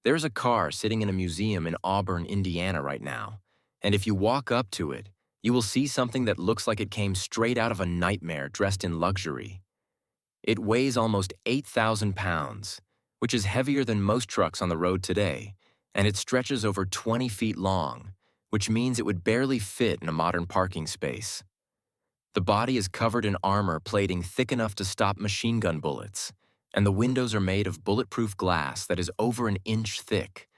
There's a car sitting in a museum in Auburn, Indiana right now, and if you walk up to it, you will see something that looks like it came straight out of a nightmare dressed in luxury. It weighs almost 8,000 pounds, which is heavier than most trucks on the road today, and it stretches over 20 feet long, which means it would barely fit in a modern parking space. The body is covered in armor plating thick enough to stop machine gun bullets, and the windows are made of bulletproof glass that is over an inch thick,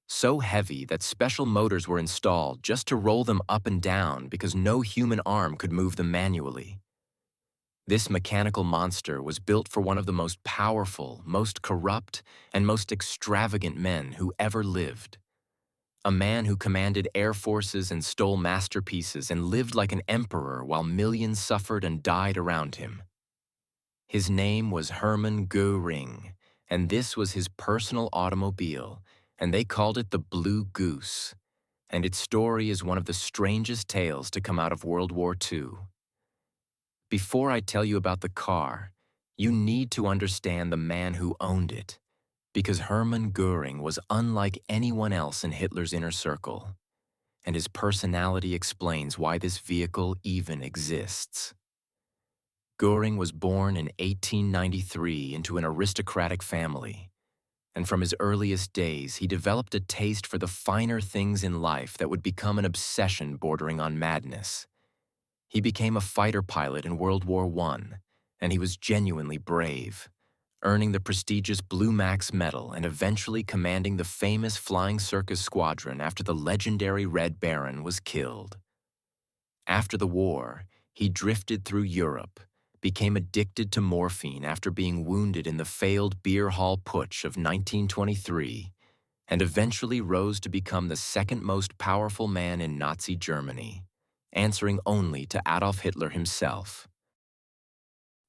so heavy that special motors were installed just to roll them up and down because no human arm could move them manually. This mechanical monster was built for one of the most powerful, most corrupt, and most extravagant men who ever lived. A man who commanded air forces and stole masterpieces and lived like an emperor while millions suffered and died around him. His name was Hermann Göring, and this was his personal automobile, and they called it the Blue Goose, and its story is one of the strangest tales to come out of World War II. Before I tell you about the car, you need to understand the man who owned it, because Hermann Göring was unlike anyone else in Hitler's inner circle, and his personality explains why this vehicle even exists. Göring was born in 1893 into an aristocratic family, and from his earliest days he developed a taste for the finer things in life that would become an obsession bordering on madness. He became a fighter pilot in World War I, and he was genuinely brave, earning the prestigious Blue Max Medal and eventually commanding the famous Flying Circus Squadron after the legendary Red Baron was killed. After the war, he drifted through Europe, became addicted to morphine after being wounded in the failed beer hall putsch of 1923, and eventually rose to become the second most powerful man in Nazi Germany, answering only to Adolf Hitler himself.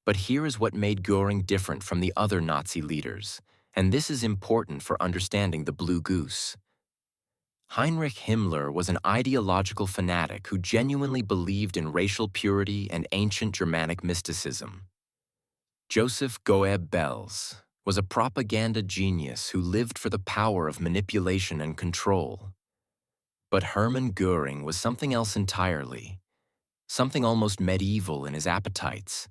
But here is what made Göring different from the other Nazi leaders, and this is important for understanding the Blue Goose. Heinrich Himmler was an ideological fanatic who genuinely believed in racial purity and ancient Germanic mysticism. Joseph Goebbels was a propaganda genius who lived for the power of manipulation and control. But Hermann Göring was something else entirely, something almost medieval in his appetites,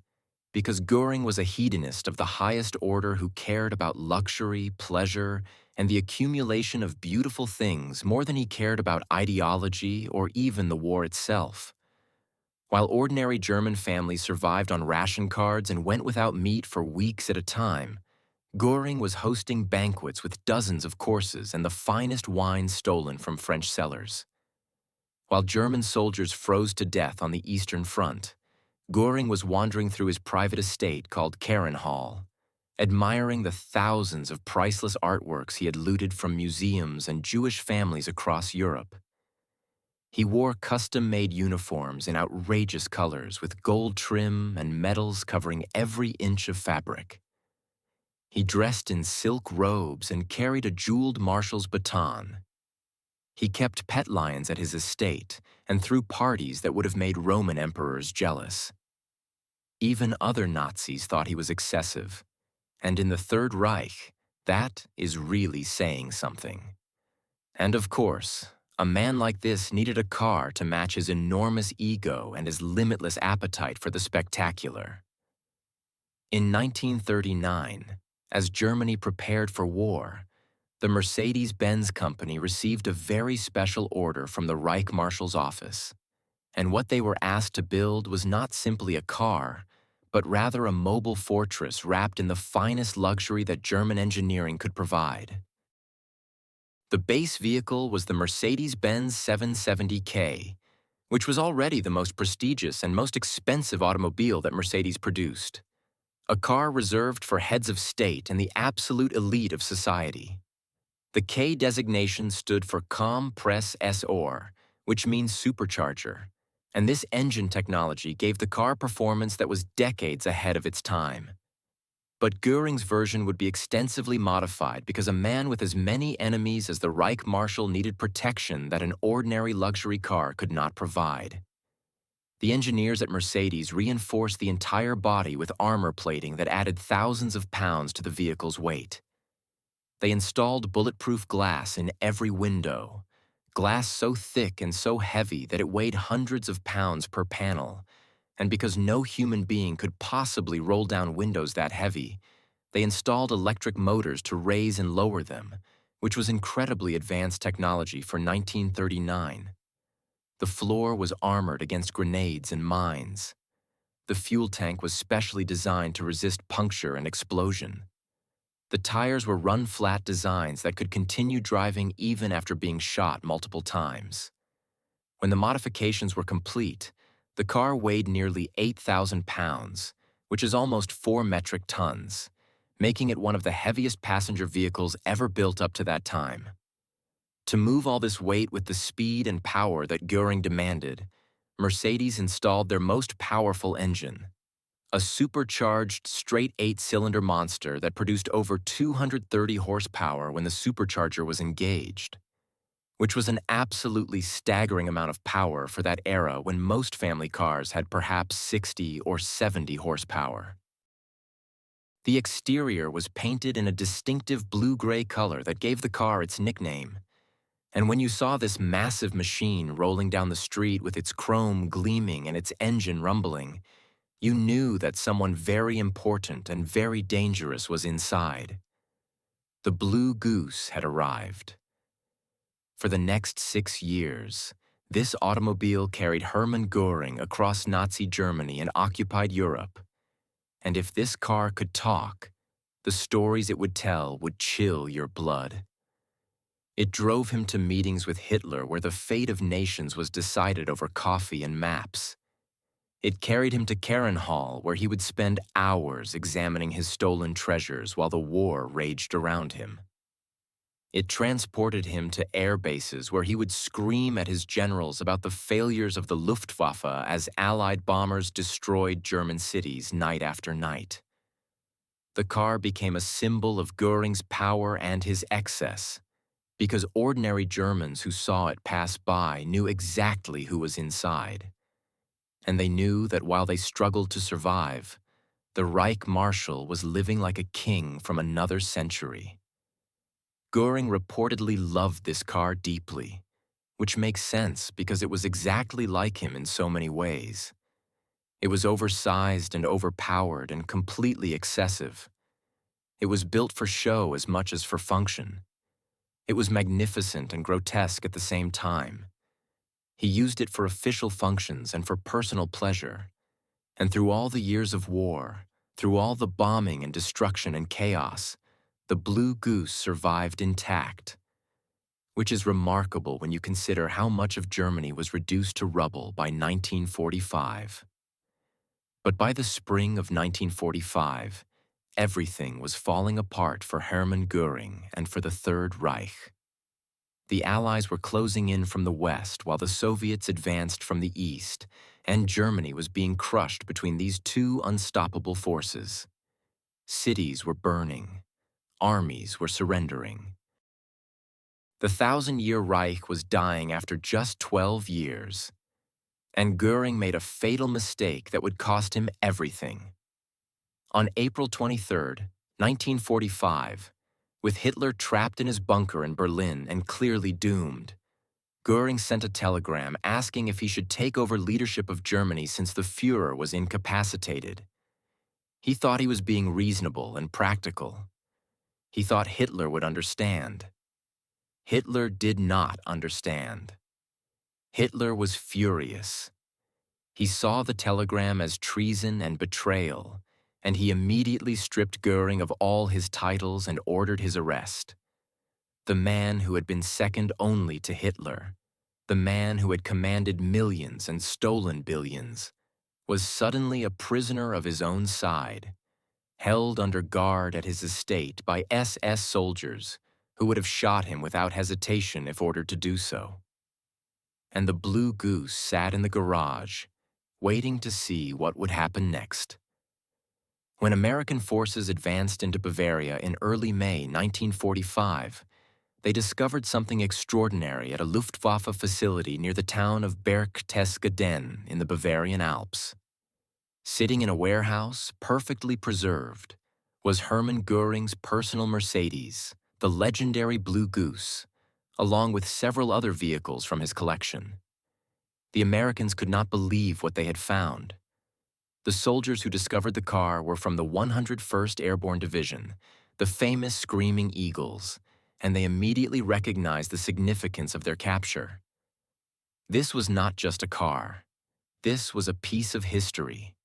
because Göring was a hedonist of the highest order who cared about luxury, pleasure, and the accumulation of beautiful things more than he cared about ideology or even the war itself. While ordinary German families survived on ration cards and went without meat for weeks at a time, Göring was hosting banquets with dozens of courses and the finest wines stolen from French cellars. While German soldiers froze to death on the Eastern Front, Göring was wandering through his private estate called Hall, admiring the thousands of priceless artworks he had looted from museums and Jewish families across Europe. He wore custom-made uniforms in outrageous colors with gold trim and medals covering every inch of fabric. He dressed in silk robes and carried a jeweled marshal's baton. He kept pet lions at his estate and threw parties that would have made Roman emperors jealous. Even other Nazis thought he was excessive, and in the Third Reich, that is really saying something. And of course, a man like this needed a car to match his enormous ego and his limitless appetite for the spectacular. In 1939, as Germany prepared for war, the Mercedes-Benz company received a very special order from the Reich Marshal's office, and what they were asked to build was not simply a car, but rather a mobile fortress wrapped in the finest luxury that German engineering could provide. The base vehicle was the Mercedes-Benz 770 K, which was already the most prestigious and most expensive automobile that Mercedes produced. A car reserved for heads of state and the absolute elite of society. The K designation stood for Kompressor, which means supercharger, and this engine technology gave the car performance that was decades ahead of its time. But Göring's version would be extensively modified because a man with as many enemies as the Reich Marshal needed protection that an ordinary luxury car could not provide. The engineers at Mercedes reinforced the entire body with armor plating that added thousands of pounds to the vehicle's weight. They installed bulletproof glass in every window, glass so thick and so heavy that it weighed hundreds of pounds per panel, and because no human being could possibly roll down windows that heavy, they installed electric motors to raise and lower them, which was incredibly advanced technology for 1939. The floor was armored against grenades and mines. The fuel tank was specially designed to resist puncture and explosion. The tires were run-flat designs that could continue driving even after being shot multiple times. When the modifications were complete, the car weighed nearly 8,000 pounds, which is almost 4 metric tons, making it one of the heaviest passenger vehicles ever built up to that time. To move all this weight with the speed and power that Göring demanded, Mercedes installed their most powerful engine, a supercharged straight 8-cylinder monster that produced over 230 horsepower when the supercharger was engaged, which was an absolutely staggering amount of power for that era when most family cars had perhaps 60 or 70 horsepower. The exterior was painted in a distinctive blue-gray color that gave the car its nickname, and when you saw this massive machine rolling down the street with its chrome gleaming and its engine rumbling, you knew that someone very important and very dangerous was inside. The Blue Goose had arrived. For the next 6 years, this automobile carried Hermann Göring across Nazi Germany and occupied Europe. And if this car could talk, the stories it would tell would chill your blood. It drove him to meetings with Hitler where the fate of nations was decided over coffee and maps. It carried him to Hall, where he would spend hours examining his stolen treasures while the war raged around him. It transported him to air bases where he would scream at his generals about the failures of the Luftwaffe as Allied bombers destroyed German cities night after night. The car became a symbol of Göring's power and his excess, because ordinary Germans who saw it pass by knew exactly who was inside. And they knew that while they struggled to survive, the Reich Marshal was living like a king from another century. Göring reportedly loved this car deeply, which makes sense because it was exactly like him in so many ways. It was oversized and overpowered and completely excessive. It was built for show as much as for function. It was magnificent and grotesque at the same time. He used it for official functions and for personal pleasure. And through all the years of war, through all the bombing and destruction and chaos, the Blue Goose survived intact, which is remarkable when you consider how much of Germany was reduced to rubble by 1945. But by the spring of 1945, everything was falling apart for Hermann Göring and for the Third Reich. The Allies were closing in from the west while the Soviets advanced from the east, and Germany was being crushed between these two unstoppable forces. Cities were burning. Armies were surrendering. The 1,000-year Reich was dying after just 12 years, and Göring made a fatal mistake that would cost him everything. On April 23, 1945, with Hitler trapped in his bunker in Berlin and clearly doomed, Göring sent a telegram asking if he should take over leadership of Germany since the Führer was incapacitated. He thought he was being reasonable and practical. He thought Hitler would understand. Hitler did not understand. Hitler was furious. He saw the telegram as treason and betrayal, and he immediately stripped Göring of all his titles and ordered his arrest. The man who had been second only to Hitler, the man who had commanded millions and stolen billions, was suddenly a prisoner of his own side, held under guard at his estate by SS soldiers who would have shot him without hesitation if ordered to do so. And the Blue Goose sat in the garage, waiting to see what would happen next. When American forces advanced into Bavaria in early May 1945, they discovered something extraordinary at a Luftwaffe facility near the town of Berchtesgaden in the Bavarian Alps. Sitting in a warehouse, perfectly preserved, was Hermann Göring's personal Mercedes, the legendary Blue Goose, along with several other vehicles from his collection. The Americans could not believe what they had found. The soldiers who discovered the car were from the 101st Airborne Division, the famous Screaming Eagles, and they immediately recognized the significance of their capture. This was not just a car. This was a piece of history.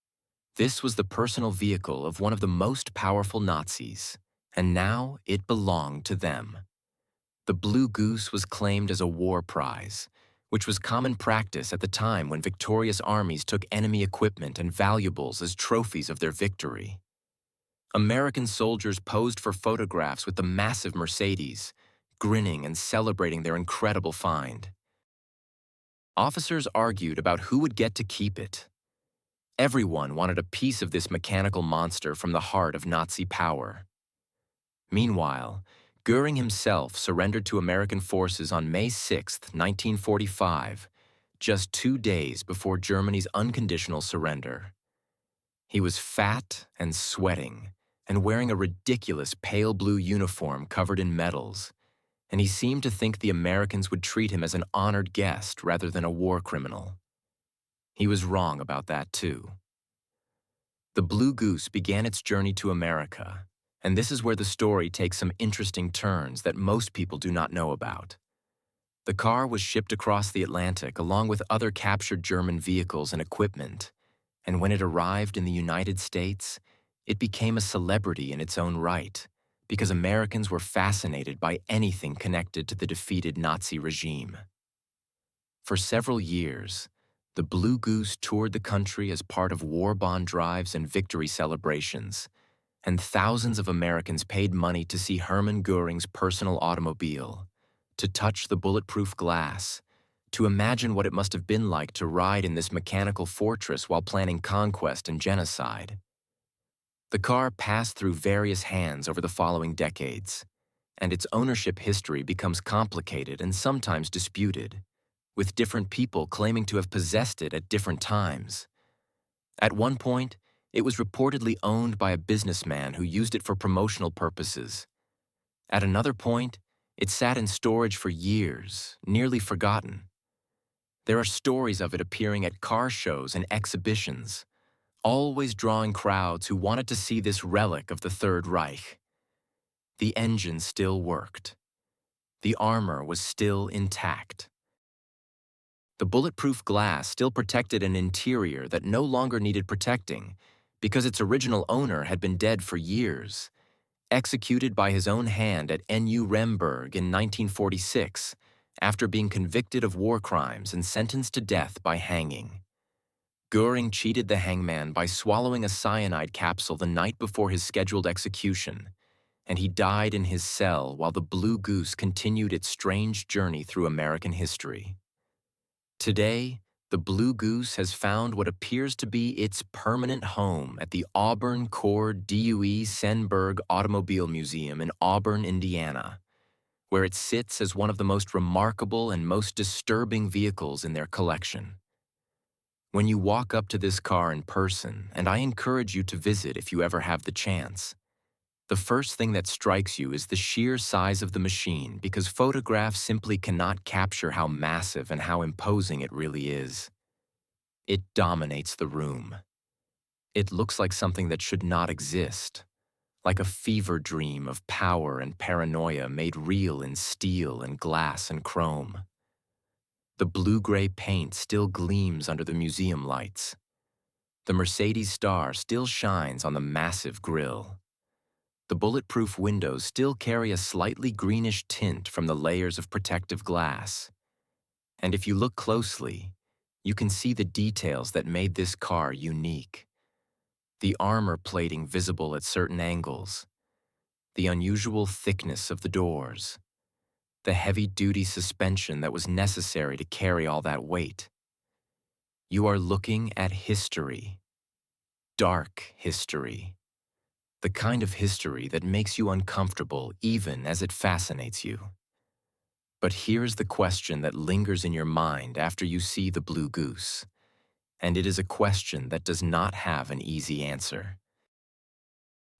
This was the personal vehicle of one of the most powerful Nazis, and now it belonged to them. The Blue Goose was claimed as a war prize, which was common practice at the time when victorious armies took enemy equipment and valuables as trophies of their victory. American soldiers posed for photographs with the massive Mercedes, grinning and celebrating their incredible find. Officers argued about who would get to keep it. Everyone wanted a piece of this mechanical monster from the heart of Nazi power. Meanwhile, Göring himself surrendered to American forces on May 6, 1945, just 2 days before Germany's unconditional surrender. He was fat and sweating, and wearing a ridiculous pale blue uniform covered in medals, and he seemed to think the Americans would treat him as an honored guest rather than a war criminal. He was wrong about that too. The Blue Goose began its journey to America, and this is where the story takes some interesting turns that most people do not know about. The car was shipped across the Atlantic along with other captured German vehicles and equipment, and when it arrived in the United States, it became a celebrity in its own right, because Americans were fascinated by anything connected to the defeated Nazi regime. For several years, the Blue Goose toured the country as part of war bond drives and victory celebrations, and thousands of Americans paid money to see Hermann Göring's personal automobile, to touch the bulletproof glass, to imagine what it must have been like to ride in this mechanical fortress while planning conquest and genocide. The car passed through various hands over the following decades, and its ownership history becomes complicated and sometimes disputed, with different people claiming to have possessed it at different times. At one point, it was reportedly owned by a businessman who used it for promotional purposes. At another point, it sat in storage for years, nearly forgotten. There are stories of it appearing at car shows and exhibitions, always drawing crowds who wanted to see this relic of the Third Reich. The engine still worked. The armor was still intact. The bulletproof glass still protected an interior that no longer needed protecting because its original owner had been dead for years, executed by his own hand at Nuremberg in 1946 after being convicted of war crimes and sentenced to death by hanging. Göring cheated the hangman by swallowing a cyanide capsule the night before his scheduled execution, and he died in his cell while the Blue Goose continued its strange journey through American history. Today, the Blue Goose has found what appears to be its permanent home at the Auburn Corps DUE Senberg Automobile Museum in Auburn, Indiana, where it sits as one of the most remarkable and most disturbing vehicles in their collection. When you walk up to this car in person, and I encourage you to visit if you ever have the chance, the first thing that strikes you is the sheer size of the machine because photographs simply cannot capture how massive and how imposing it really is. It dominates the room. It looks like something that should not exist, like a fever dream of power and paranoia made real in steel and glass and chrome. The blue-gray paint still gleams under the museum lights. The Mercedes star still shines on the massive grille. The bulletproof windows still carry a slightly greenish tint from the layers of protective glass. And if you look closely, you can see the details that made this car unique. The armor plating visible at certain angles, the unusual thickness of the doors, the heavy-duty suspension that was necessary to carry all that weight. You are looking at history. Dark history. The kind of history that makes you uncomfortable even as it fascinates you. But here's the question that lingers in your mind after you see the Blue Goose, and it is a question that does not have an easy answer.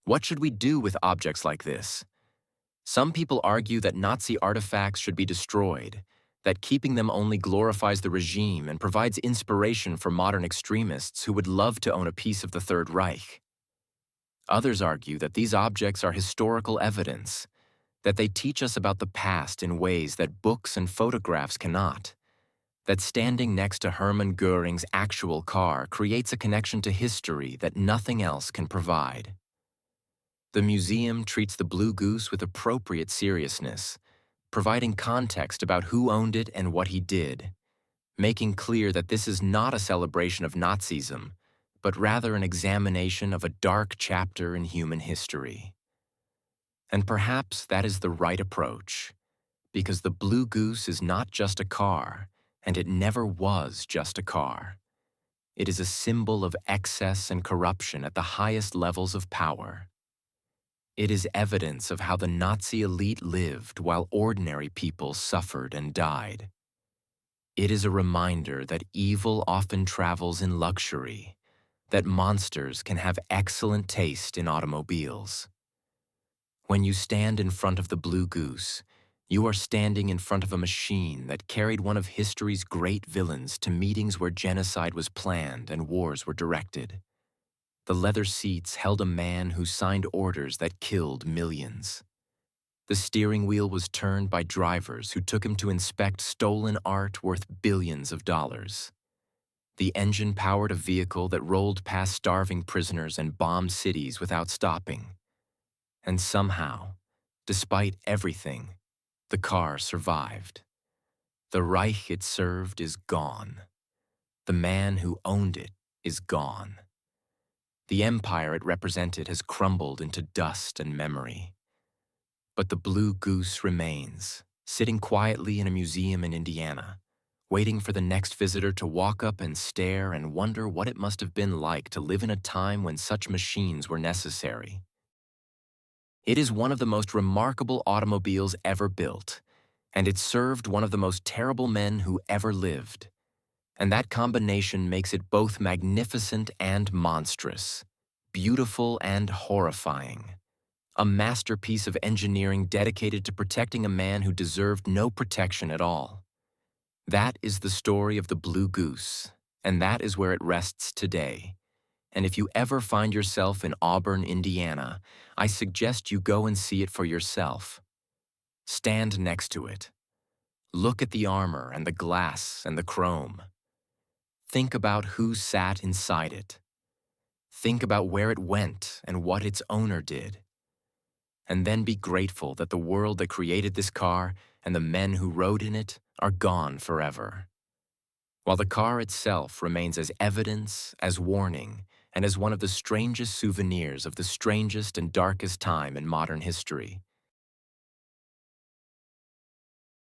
What should we do with objects like this? Some people argue that Nazi artifacts should be destroyed, that keeping them only glorifies the regime and provides inspiration for modern extremists who would love to own a piece of the Third Reich. Others argue that these objects are historical evidence, that they teach us about the past in ways that books and photographs cannot, that standing next to Hermann Göring's actual car creates a connection to history that nothing else can provide. The museum treats the Blue Goose with appropriate seriousness, providing context about who owned it and what he did, making clear that this is not a celebration of Nazism, but rather an examination of a dark chapter in human history. And perhaps that is the right approach, because the Blue Goose is not just a car, and it never was just a car. It is a symbol of excess and corruption at the highest levels of power. It is evidence of how the Nazi elite lived while ordinary people suffered and died. It is a reminder that evil often travels in luxury, that monsters can have excellent taste in automobiles. When you stand in front of the Blue Goose, you are standing in front of a machine that carried one of history's great villains to meetings where genocide was planned and wars were directed. The leather seats held a man who signed orders that killed millions. The steering wheel was turned by drivers who took him to inspect stolen art worth billions of dollars. The engine powered a vehicle that rolled past starving prisoners and bombed cities without stopping. And somehow, despite everything, the car survived. The Reich it served is gone. The man who owned it is gone. The empire it represented has crumbled into dust and memory. But the Blue Goose remains, sitting quietly in a museum in Indiana, waiting for the next visitor to walk up and stare and wonder what it must have been like to live in a time when such machines were necessary. It is one of the most remarkable automobiles ever built, and it served one of the most terrible men who ever lived. And that combination makes it both magnificent and monstrous, beautiful and horrifying. A masterpiece of engineering dedicated to protecting a man who deserved no protection at all. That is the story of the Blue Goose, and that is where it rests today. And if you ever find yourself in Auburn, Indiana, I suggest you go and see it for yourself. Stand next to it. Look at the armor and the glass and the chrome. Think about who sat inside it. Think about where it went and what its owner did. And then be grateful that the world that created this car and the men who rode in it are gone forever. While the car itself remains as evidence, as warning, and as one of the strangest souvenirs of the strangest and darkest time in modern history.